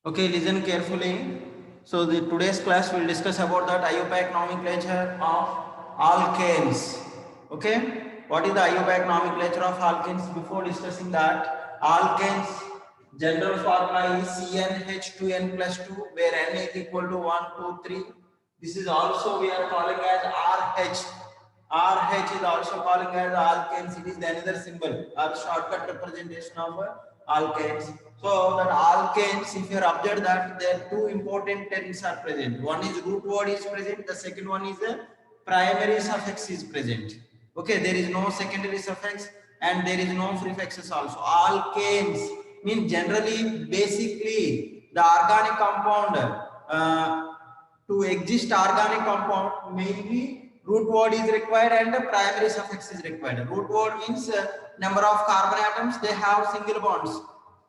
Okay, listen carefully. So today's class will discuss about that IUPAC nomenclature of alkanes. Okay, what is the IUPAC nomenclature of alkanes? Before discussing that, alkanes general formula is CnH2n plus 2, where N is equal to 1, 2, 3. This is also we are calling as RH. RH is also calling as alkanes. It is another symbol or shortcut representation of alkanes. So that alkanes, if you have observed that there are two important terms are present. One is root word is present. The second one is a primary suffix is present. Okay, there is no secondary suffix and there is no prefixes also. Alkanes mean generally, basically, the organic compound. To exist organic compound, mainly root word is required and the primary suffix is required. Root word means number of carbon atoms, they have single bonds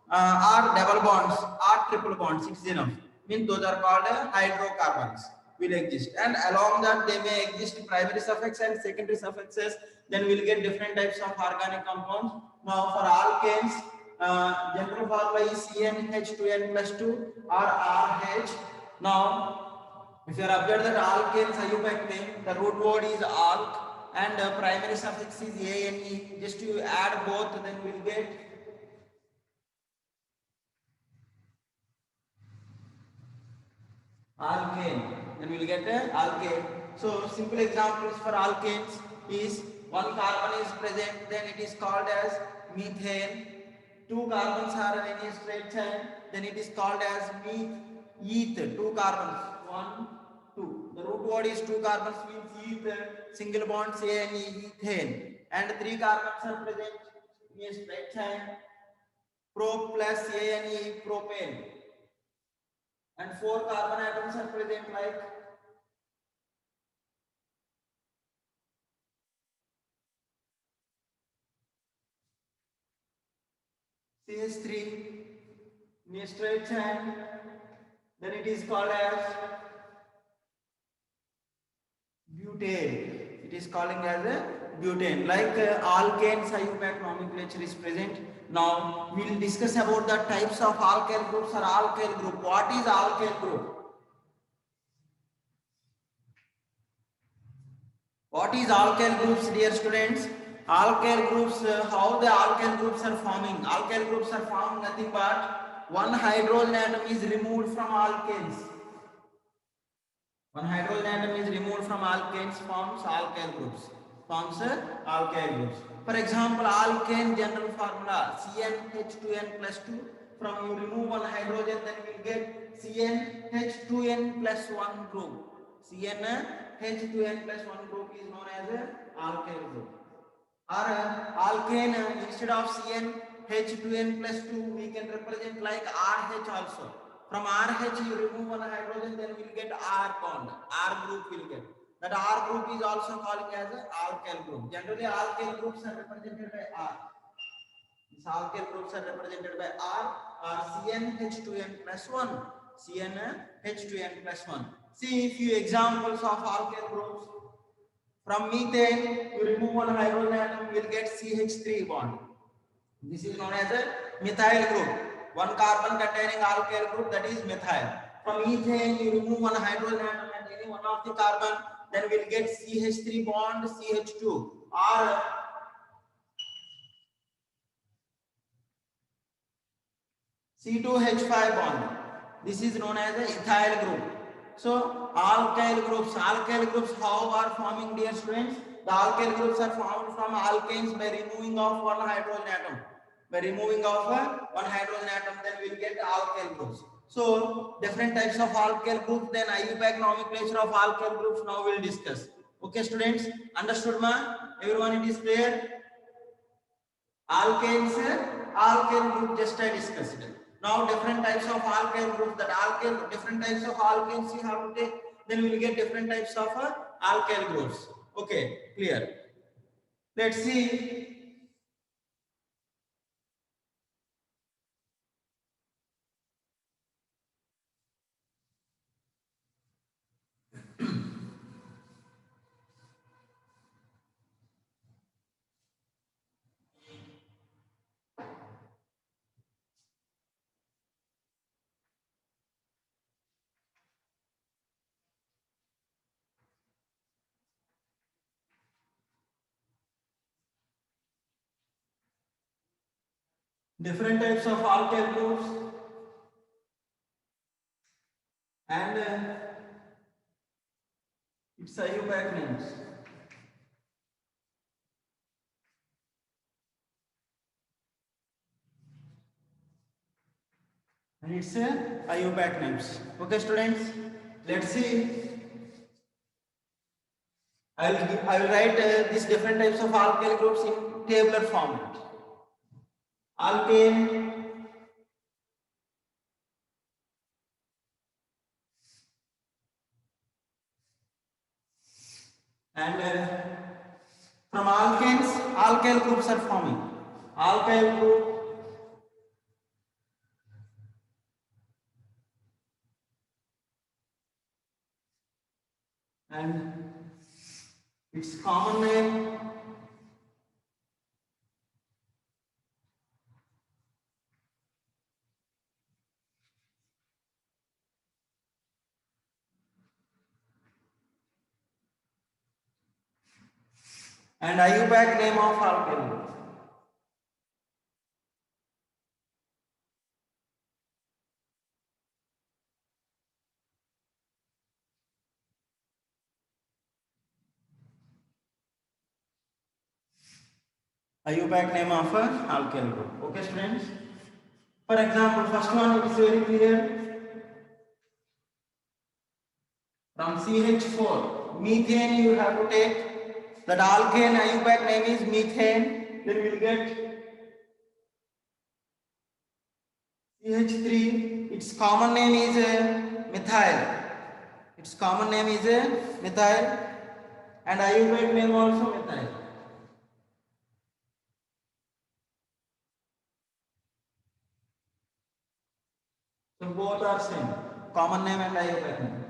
or double bonds or triple bonds. It's enough. Means those are called hydrocarbons will exist, and along that they may exist primary suffix and secondary suffixes. Then we'll get different types of organic compounds. Now for alkanes, general formula is CnH2n plus 2 or RH. Now, if you are observed that alkanes IUPAC name, the root word is alk and primary suffix is ane. Just you add both, then we'll get alkane. Then we'll get alkane. So simple examples for alkanes is one carbon is present, then it is called as methane. Two carbons are in a straight chain, then it is called as eth. Two carbons, one, two. The root word is two carbons means eth. Single bonds A and E, ethane. And three carbons are present in a straight chain. Pro plus A and E, propane. And four carbon atoms are present like CH3 in a straight chain, then it is called as butane. It is calling as a butane. Like alkanes IUPAC nomenclature is present. Now we will discuss about the types of alkyl groups or alkyl group. What is alkyl group? What is alkyl groups, dear students? Alkyl groups, how the alkyl groups are forming? Alkyl groups are formed nothing but one hydrogen atom is removed from alkanes. One hydrogen atom is removed from alkanes, forms alkyl groups. Forms alkyl groups. For example, alkane general formula CnH2n plus 2. From you remove one hydrogen, then we will get CnH2n plus 1 group. CnH2n plus 1 group is known as alkyl group. Or alkane, instead of CnH2n plus 2, we can represent like RH also. From RH you remove one hydrogen, then we'll get R bond. R group will get. That R group is also calling as an alkyl group. Generally alkyl groups are represented by R. These alkyl groups are represented by R or CnH2n plus 1. CnH2n plus 1. See few examples of alkyl groups. From methane, you remove one hydrogen atom, you will get CH3 bond. This is known as a methyl group. One carbon containing alkyl group, that is methyl. From ethane, you remove one hydrogen atom and any one of the carbon, then we will get CH3 bond CH2 or C2H5 bond. This is known as a ethyl group. So alkyl groups how are forming, dear students? The alkyl groups are formed from alkanes by removing of one hydrogen atom. By removing of one hydrogen atom, then we will get alkyl groups. So different types of alkyl groups, then IUPAC nomenclature of alkyl groups now we will discuss. Okay students, understood ma? Everyone, it is clear? Alkanes, alkyl group just I discussed. Now different types of alkyl groups, that alkyl, different types of alkanes you have to take, then we will get different types of alkyl groups. Okay, clear. Let's see. different types of alkyl groups, and its IUPAC names. And its IUPAC names. Okay, students, let's see. I will write these different types of alkyl groups in tabular format. Alkane, and from alkanes, alkyl groups are forming. Alkyl group, and its common name, and IUPAC name of alkyl group. IUPAC name of alkyl group. Okay, students. For example, first one it is very clear. From CH4, methane you have to take. That alkane IUPAC name is methane. Then we will get CH3. Its common name is methyl. Its common name is methyl, and IUPAC name also methyl. So both are same. Common name and IUPAC name.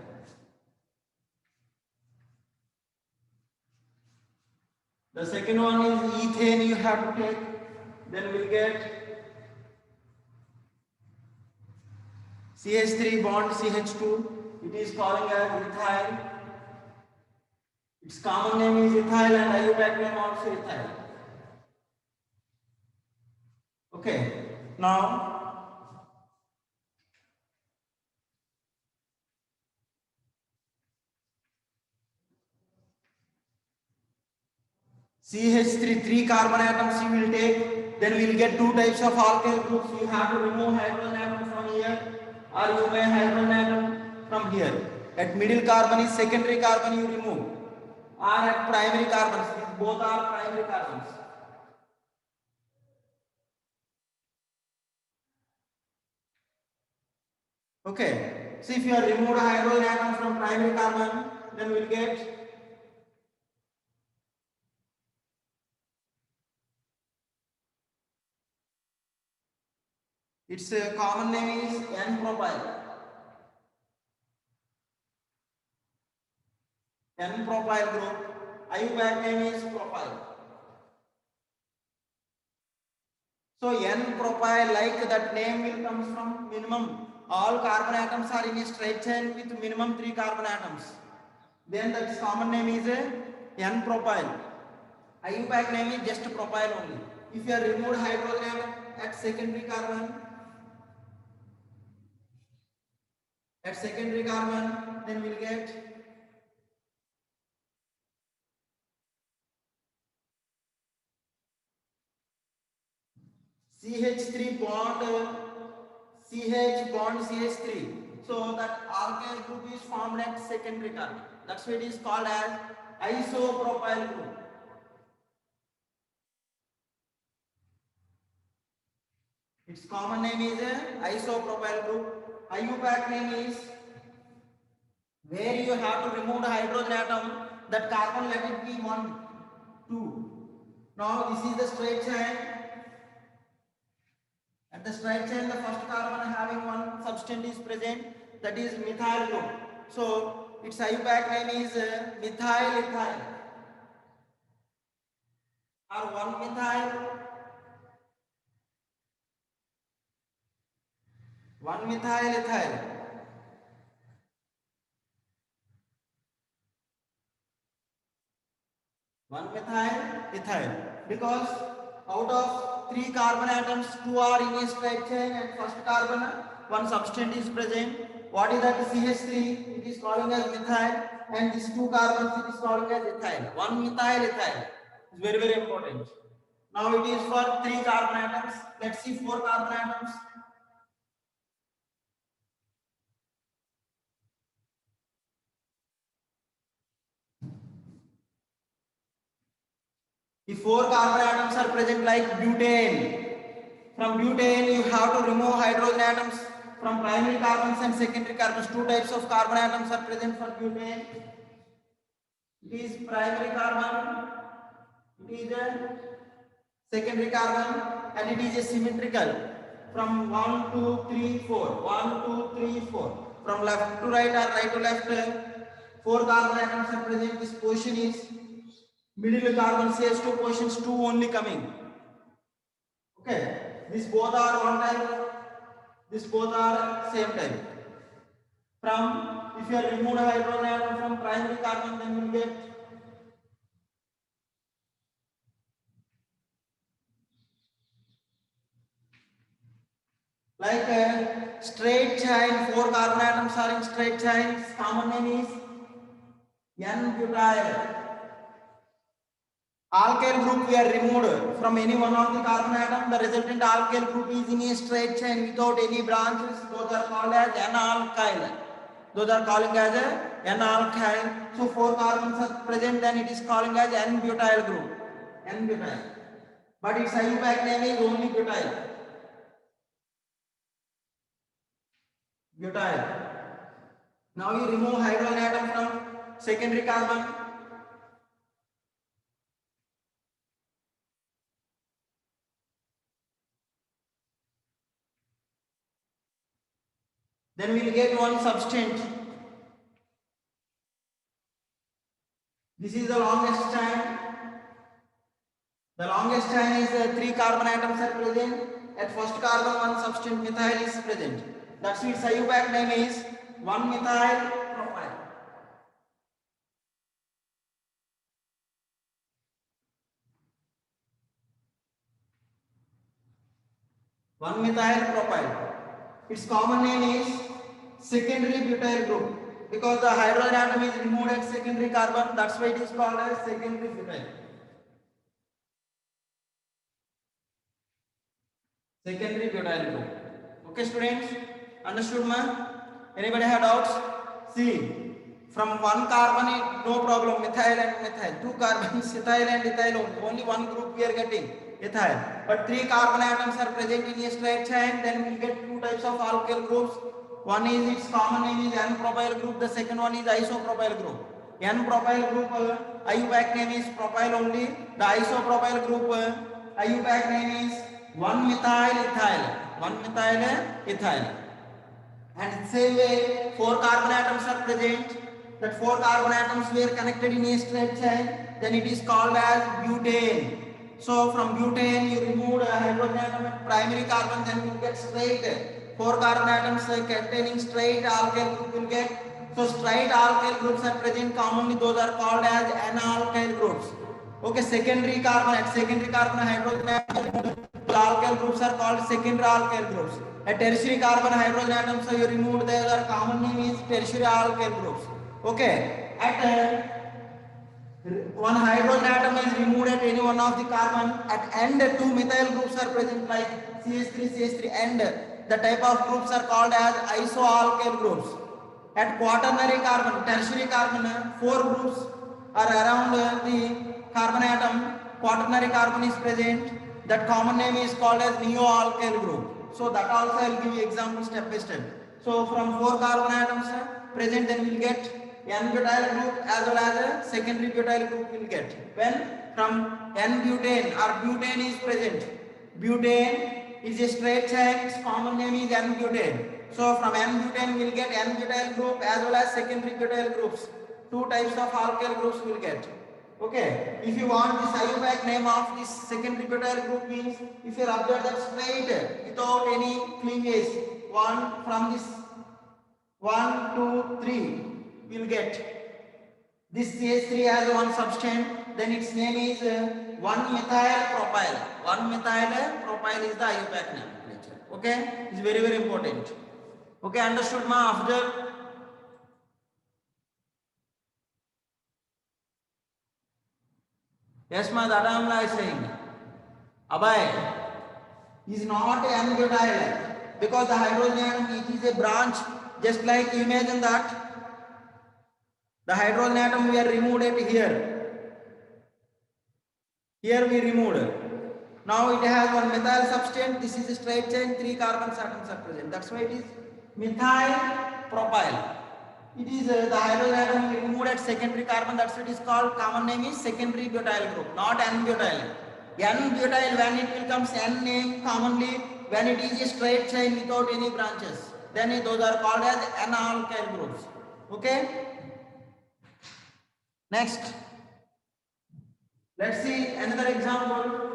The second one is ethane you have to take. Then we'll get CH3 bond CH2. It is calling as ethyl. Its common name is ethyl and IUPAC name also ethyl. Okay. Now CH3 3 carbon atoms you will take. Then we will get two types of alkyl groups. You have to remove hydrogen atom from here, or you may hydrogen atom from here. At middle carbon is secondary carbon you remove, or at primary carbons. Both are primary carbons. Okay. So if you are removed hydrogen atom from primary carbon, then we will get its common name is N-propyl. N-propyl group. IUPAC name is propyl. So N-propyl, like that name will comes from minimum. All carbon atoms are in a straight chain with minimum 3 carbon atoms. Then that common name is N-propyl. IUPAC name is just propyl only. If you are removed hydrogen at secondary carbon, then we'll get CH3 bond CH bond CH3. So that alkyl group is formed at secondary carbon. That's why it is called as isopropyl group. Its common name is isopropyl group. IUPAC name is where you have to remove the hydrogen atom. That carbon let it be 1, 2. Now this is the straight chain. At the straight chain, the first carbon having one substance is present, that is methyl group. So its IUPAC name is methyl ethyl, or 1-methyl ethyl. 1-methyl ethyl. Because out of three carbon atoms, two are in a straight chain, and first carbon, one substance is present. What is that? CH3, it is calling as methyl, and these two carbons, it is calling as ethyl. One methyl ethyl is very, very important. Now it is for three carbon atoms. Let's see four carbon atoms. The four carbon atoms are present like butane. From butane, you have to remove hydrogen atoms from primary carbons and secondary carbons. Two types of carbon atoms are present for butane. It is primary carbon, it is a secondary carbon, and it is a symmetrical. From 1, 2, 3, 4. 1, 2, 3, 4. From left to right or right to left, four carbon atoms are present. This position is middle carbon, CH2 positions 2 only coming. Okay. These both are one type. These both are same type. From, if you have removed a hydrogen atom from primary carbon, then you will get like a straight chain. Four carbon atoms are in straight chain. Its common name is N-butyl. Alkyl group we are removed from any one of the carbon atom. The resultant alkyl group is in a straight chain without any branches. Those are called as N-alkyl. Those are calling as N-alkyl. So four carbons are present, then it is calling as N-butyl group. N-butyl. But its IUPAC name is only butyl. Butyl. Now you remove hydrogen atom from secondary carbon. Then we will get one substance. This is the longest chain. The longest chain is three carbon atoms are present. At first carbon, one substance methyl is present. That's its IUPAC name is 1-methyl propyl. 1-methyl propyl. Its common name is secondary butyl group because the hydrogen atom is removed at secondary carbon. That's why it is called as secondary butyl. Secondary butyl group. Okay, students, understood, ma? Anybody have doubts? See, from one carbon, no problem, methyl and methyl. Two carbons, ethyl and ethyl, only one group we are getting, ethyl. But three carbon atoms are present in a straight chain, then we will get two types of alkyl groups. One is its common name is N-propyl group, the second one is isopropyl group. N-propyl group, IUPAC name is propyl only. The isopropyl group, IUPAC name is 1-methyl ethyl. 1-methyl ethyl. And same way, four carbon atoms are present. That four carbon atoms were connected in a straight chain. Then it is called as butane. So from butane, you remove a hydrogen atom at primary carbon, then you get straight. Four carbon atoms containing straight alkyl group will get. So straight alkyl groups are present commonly. Those are called as N-alkyl groups. Okay, secondary carbon, at secondary carbon hydrogen atom, alkyl groups are called secondary alkyl groups. At tertiary carbon hydrogen atoms, so you removed their common name is tertiary alkyl groups. Okay, at one hydrogen atom is removed at any one of the carbon. At end, two methyl groups are present like CH3, CH3. End, the type of groups are called as isoalkyl groups. At quaternary carbon, tertiary carbon, four groups are around the carbon atom. Quaternary carbon is present. That common name is called as neoalkyl group. So that also I will give you example step by step. So from four carbon atoms present, then we will get N-butyl group as well as a secondary butyl group will get. When from N-butane or butane is present, butane is a straight chain, its common name is N-butane. So from N-butane we will get N-butyl group as well as secondary butyl groups. Two types of alkyl groups we will get. Okay, if you want this IUPAC name of this secondary butyl group means if you observe that straight without any cleavage, one from this 1, 2, 3 will get this CH3 as one substance, then its name is 1-methyl propyl. 1-methyl propyl is the IUPAC nomenclature. Okay, it's very very important. Okay, understood ma Afzal? Yes ma, that I am saying. Abhay is not n-butyl because the hydrogen atom it is a branch. Just like imagine that the hydrogen atom we are removed it here. Here we removed. Now it has one methyl substance. This is a straight chain. 3 carbon atoms are present. That's why it is methyl propyl. It is the hydrogen atom we removed at secondary carbon. That's what it is called. Common name is secondary butyl group, not n-butyl. N-butyl when it becomes N name commonly when it is a straight chain without any branches. Then those are called as N-alkyl groups. Okay. Next. Let's see another example.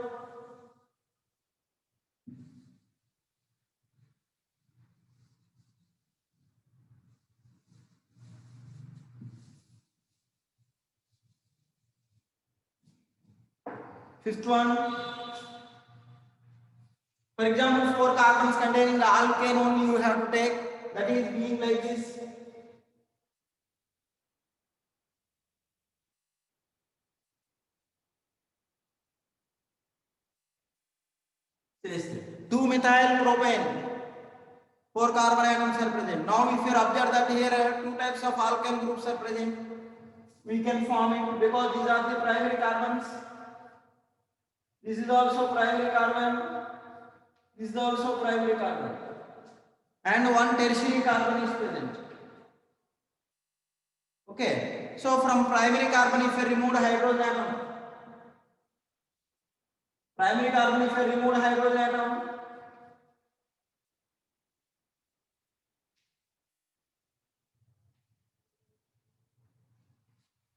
Fifth one. For example, 4 carbons containing the alkane only you have to take. That is being like this. Seriously. 2-methyl propane. 4 carbon atoms are present. Now if you observe that here 2 types of alkyl groups are present, we can form it because these are the primary carbons. This is also primary carbon. This is also primary carbon. And one tertiary carbon is present. Okay. So from primary carbon if you remove hydrogen atom, primary carbon if you remove hydrogen atom,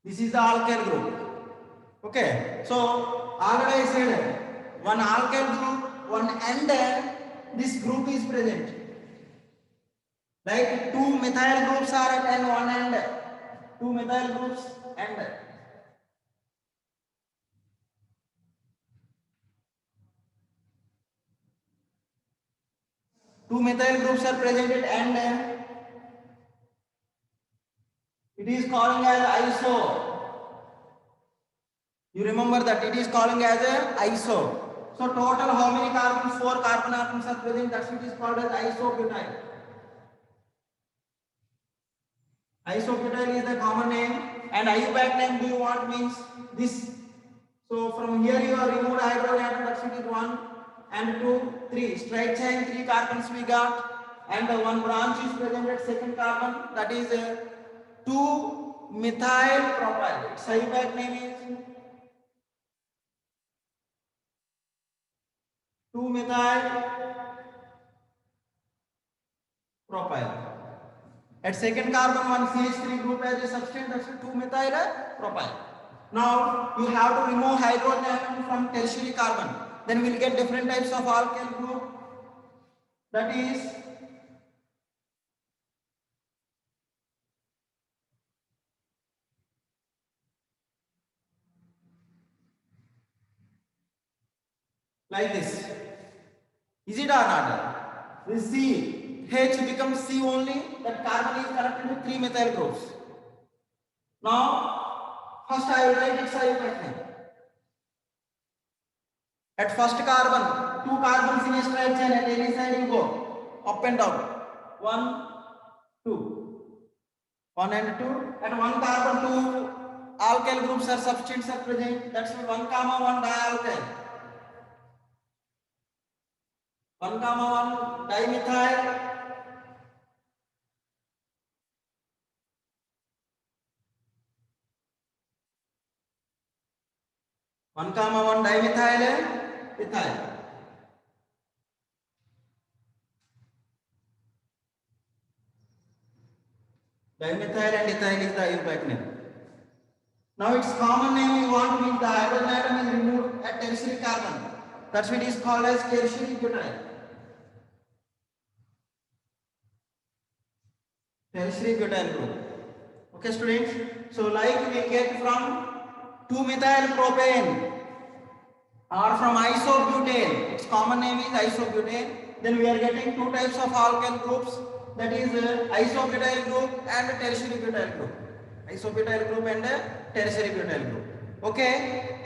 this is the alkyl group. Okay. So already I said one alkyl group, one end, this group is present. Like 2 methyl groups are at one end. 2 methyl groups end. Two methyl groups are present at end. It is calling as iso. You remember that it is calling as a iso. So total how many carbons? 4 carbon atoms are present. That's what is called as isobutyl. Isobutyl is the common name, and IUPAC name do you want means this. So from here you have removed hydrogen atom. That's it is 1 and 2, 3. Straight chain 3 carbons we got, and one branch is present at second carbon. That is 2-methyl propyl. Its IUPAC name is 2-methyl propyl. At second carbon one CH3 group as a substance. That's 2-methyl propyl. Now you have to remove hydrogen atom from tertiary carbon. Then we'll get different types of alkyl group. That is like this. Is it or not? This C, H becomes C only. That carbon is connected to 3 methyl groups. Now, first I will write its IUPAC name. At first carbon, 2 carbons in a straight chain at any side you go up and down. 1, 2. 1 and 2. At 1 carbon, 2 alkyl groups or substances are present. That's 1, 1 dialkyl. 1, 1 dimethyl. 1, 1 dimethyl ethyl. Dimethyl and ethyl is the IUPAC name. Now its common name you want means the hydrogen atom is removed at tertiary carbon. That's what is called as tertiary butyl. Tertiary butyl group. Okay students. So like we get from 2-methyl propane. are from isobutane. Its common name is isobutane. Then we are getting two types of alkyl groups, that is isobutyl group and tertiary butyl group. Isobutyl group and tertiary butyl group. Okay,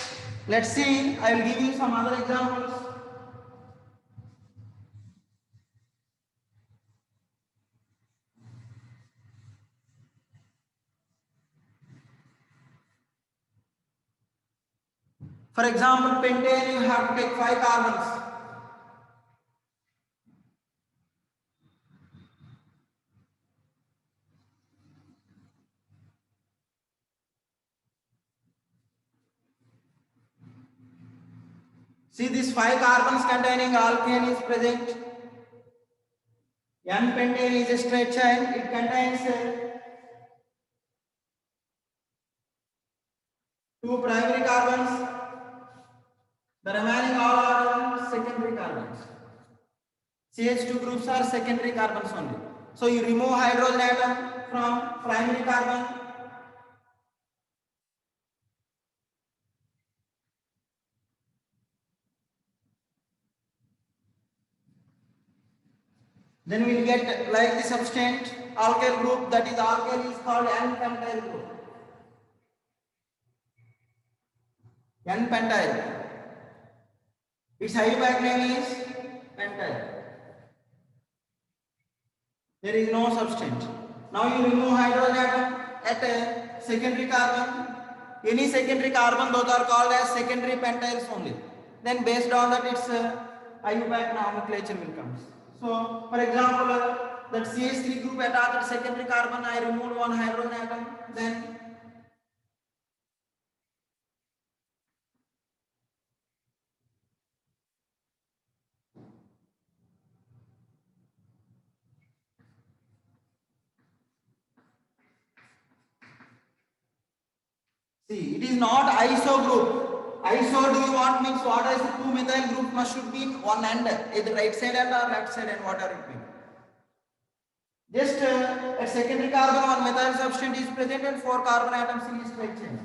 let's see. I will give you some other examples. For example, pentane, you have to take 5 carbons. See, these 5 carbons containing alkane is present. N-pentane is a straight chain. It contains 2 primary carbons. The remaining all are secondary carbons. CH2 groups are secondary carbons only. So you remove hydrogen atom from primary carbon. Then we will get like the substance alkyl group, that is alkyl is called N-pentyl group. N-pentyl. Its IUPAC name is pentyl. There is no substance. Now you remove hydrogen atom at a secondary carbon. Any secondary carbon, those are called as secondary pentyls only. Then based on that, its IUPAC nomenclature will come. So, for example, that CH3 group attached secondary carbon, I removed one hydrogen atom. Then see, it is not iso group. Iso, do you want means what is the 2 methyl group must should be in one end, either right side end or left side end, whatever it means. Just at secondary carbon, one methyl substance is present and 4 carbon atoms in this straight chain.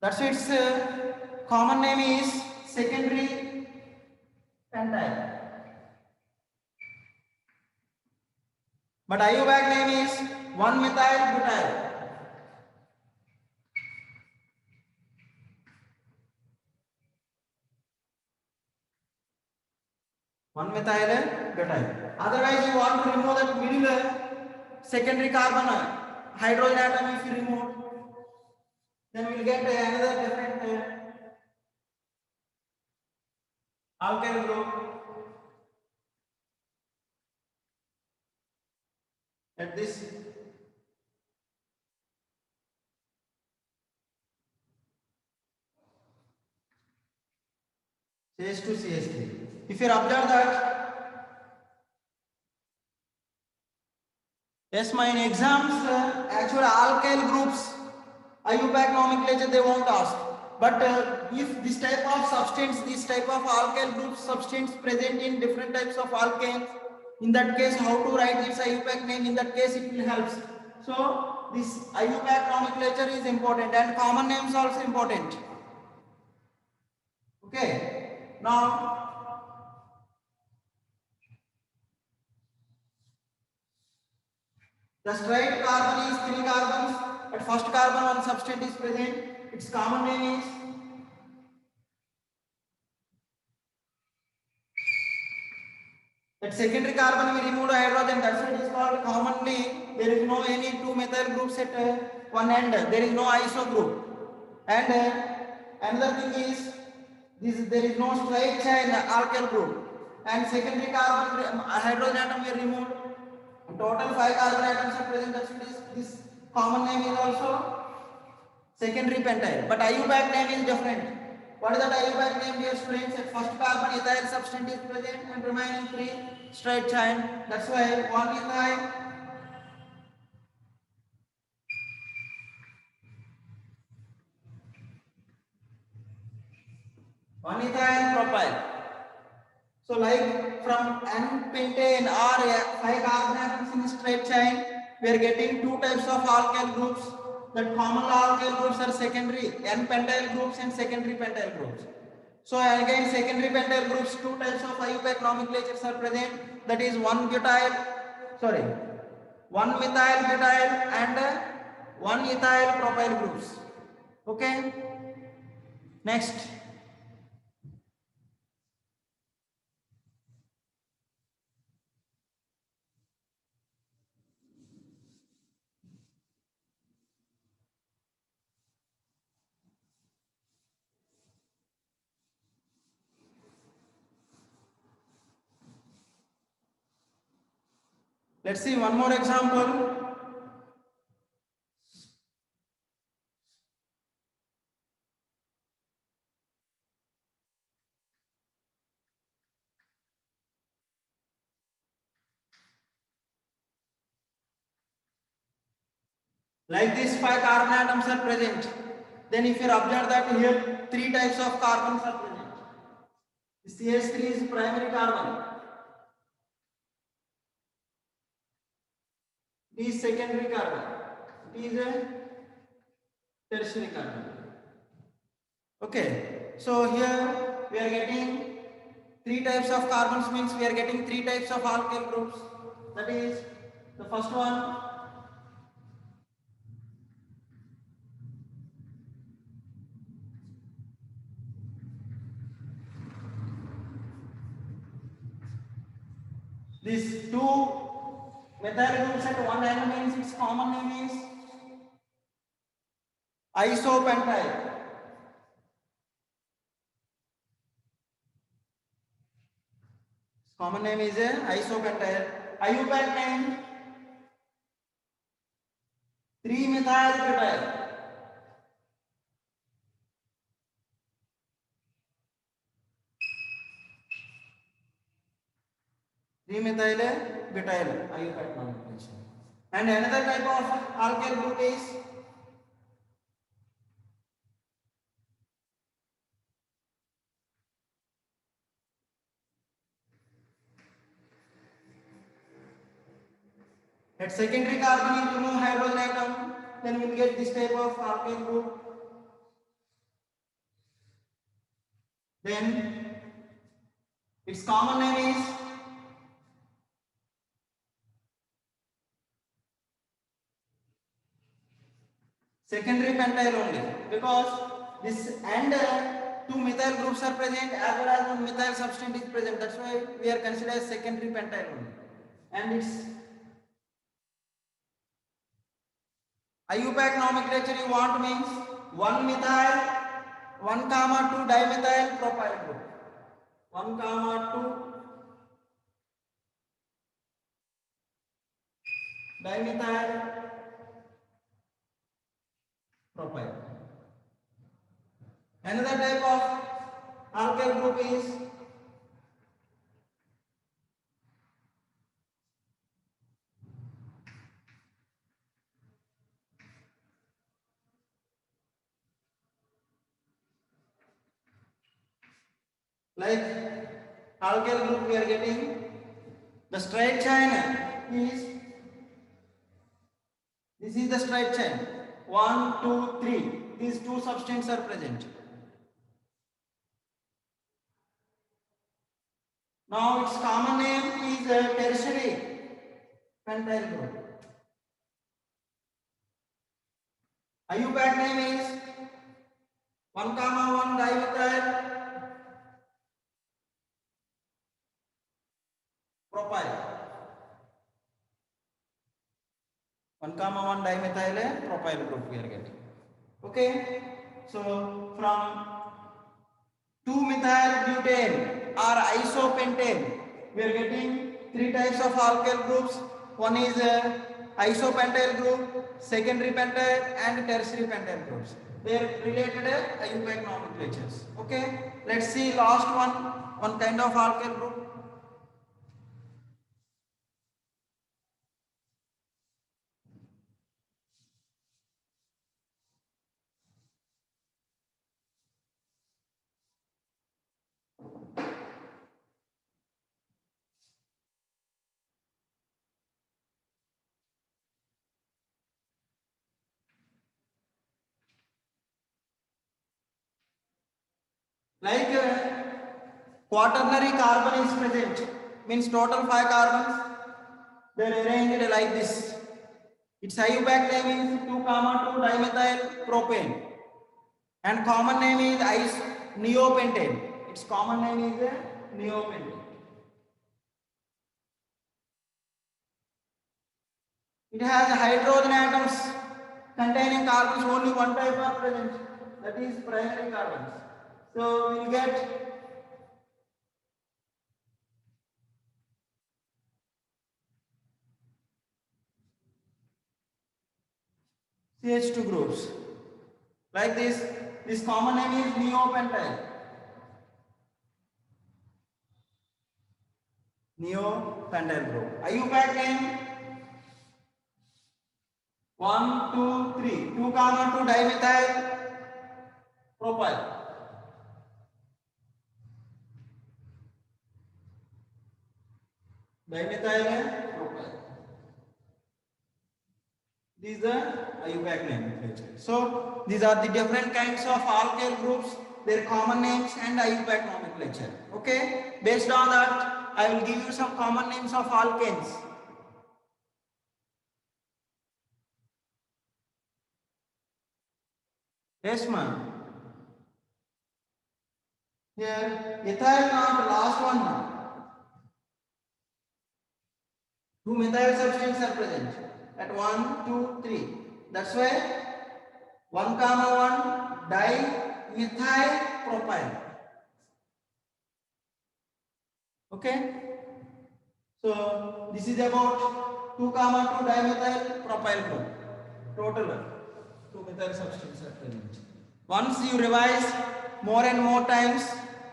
That's its common name is secondary pentyl. But IUPAC name is 1-methyl-butyl. Otherwise, you want to remove that middle secondary carbon hydrogen atom. If you remove, then we will get another different alkyl group. At this CH2 CH3. If you observe that, yes, my in exams, actual alkyl groups, IUPAC nomenclature they won't ask. But if this type of substance, this type of alkyl group substance present in different types of alkanes, in that case, how to write its IUPAC name? In that case, it will help. So this IUPAC nomenclature is important, and common names also important. Okay. Now, the straight carbon is 3 carbons. At first carbon, one substance is present. Its common name is at secondary carbon. We remove the hydrogen. That's why it is called commonly. There is no any 2-methyl groups at one end. There is no iso group. And another thing is there is no straight chain alkyl group. And secondary carbon hydrogen atom we removed. Total 5 carbon atoms are present. That's this common name is also secondary pentyl. But IUPAC name is different. What is that IUPAC name, dear students? At first carbon ethyl substance is present and remaining 3 straight chain. That's why 1-ethyl, propyl. So like from N-pentane or 5 carbon atoms in straight chain, we are getting two types of alkyl groups. That common alkyl groups are secondary n-pentyl groups and secondary pentyl groups. So again, secondary pentyl groups, two types of IUPAC nomenclatures are present. That is one methyl butyl and one ethyl propyl groups. Okay. Next. Let's see one more example. Like this, 5 carbon atoms are present. Then if you observe that here 3 types of carbons are present. CH3 is primary carbon. It is secondary carbon. It is a tertiary carbon. Okay. So here we are getting 3 types of carbons, means we are getting 3 types of alkyl groups. That is the first one. These 2 methyl groups at one end means its common name is isopentyl. Common name is a isopentyl. IUPAC name 3-methyl butyl. Methyl butyl IUPAC nomenclature. And another type of alkyl group is at secondary carbon is remove hydrogen atom, then we will get this type of alkyl group. Then its common name is secondary pentyl only, because this and 2 methyl groups are present as well as one methyl substance is present. That's why we are considered as secondary pentyl only. And its IUPAC nomenclature you want means 1 methyl 1 comma 2 dimethyl propyl group. 1 comma 2 dimethyl propyl. Another type of alkyl group is like alkyl group we are getting the straight chain is, this is the straight chain 1 2 3, these 2 substances are present. Now its common name is tertiary pentyl group. IUPAC name is 1 comma 1 dimethyl propyl. 1 comma 1 dimethyl propyl group we are getting. Okay. So from 2-methyl butane or isopentane we are getting 3 types of alkyl groups. One is isopentyl group, secondary pentyl and tertiary pentyl groups. They are related IUPAC nomenclatures. Okay. Let's see last one kind of alkyl group. Like quaternary carbon is present, means total 5 carbons. They are arranged like this. Its IUPAC name is 2,2 dimethyl propane, and common name is neopentane. Its common name is neopentane. It has hydrogen atoms containing carbons, only one type are present, that is primary carbons. So we will get CH2 groups. Like this common name is neopentyl. Neopentyl group. IUPAC name 1, 2, 3. 2 carbon 2 dimethyl propyl. Dimethyl propyl. These are IUPAC name. So these are the different kinds of alkyl groups, their common names and IUPAC nomenclature. Okay. Based on that, I will give you some common names of alkanes. Yes, ma'am. Here, ethyl not last one now. Two methyl substances are present at 1, 2, 3. That's why 1 comma 1 dimethyl propyl. Okay. So this is about 2 comma 2 dimethyl propyl group. Total 2 methyl substances are present. Once you revise more and more times,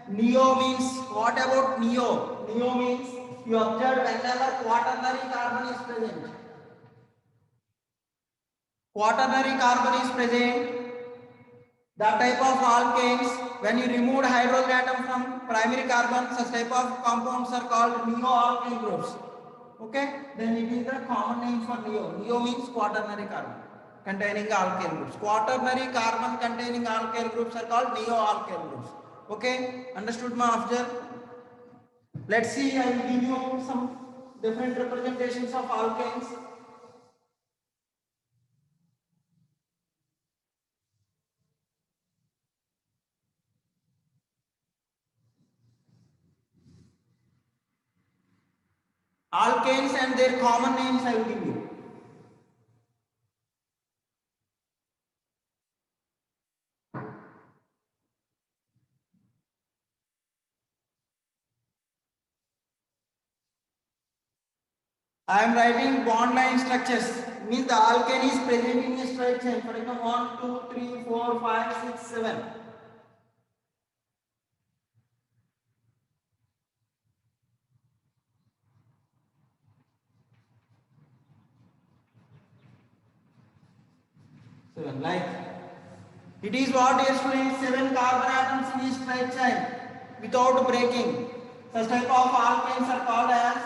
neo means, what about neo? Neo means you observe whenever quaternary carbon is present. Quaternary carbon is present, that type of alkanes, when you remove hydrogen atom from primary carbon, such type of compounds are called neo-alkane groups. Okay, then it is the common name for neo. Neo means quaternary carbon containing alkyl groups. Quaternary carbon containing alkyl groups are called neo-alkyl groups. Okay, understood, ma Afzal? Let's see, I will give you some different representations of alkanes. Alkanes and their common names I will give you. I am writing bond line structures. Means the alkane is present in a straight chain. For example, 1, 2, 3, 4, 5, 6, 7. Like it is what is students, 7 carbon atoms in a straight chain without breaking. Such type of alkanes are called as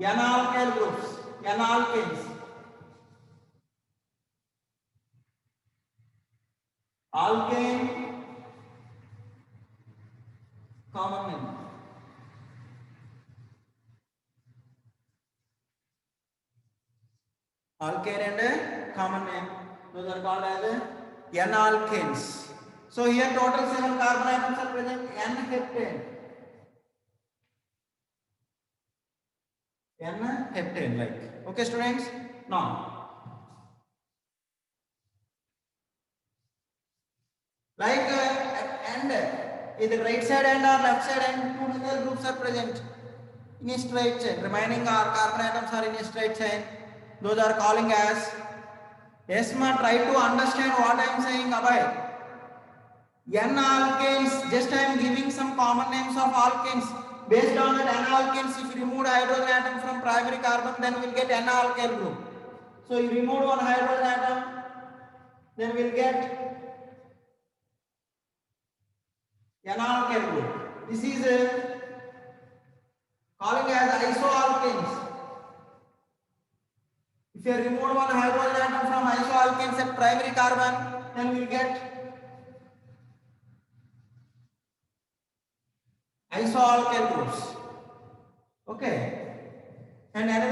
N-alkyl groups. N-alkanes. Alkane, common name. Alkane and a common name. Those are called as N-alkanes. So here total 7 carbon atoms are present. N-heptane. N-heptane, like. Okay, students? Now, like at end, either right side end or left side end, two methyl groups are present in a straight chain. Remaining carbon atoms are in a straight chain. Those are calling as. Yes, ma, try to understand what I am saying, Abhay. N-alkanes, just I am giving some common names of alkanes. Based on that N-alkanes, if you remove hydrogen atom from primary carbon, then we will get N-alkyl group. So you remove one hydrogen atom, then we will get N-alkyl group. This is calling as isoalkanes. If you remove one hydrogen atom from isoalkanes at primary carbon, then we will get isoalkyl groups. Okay, and another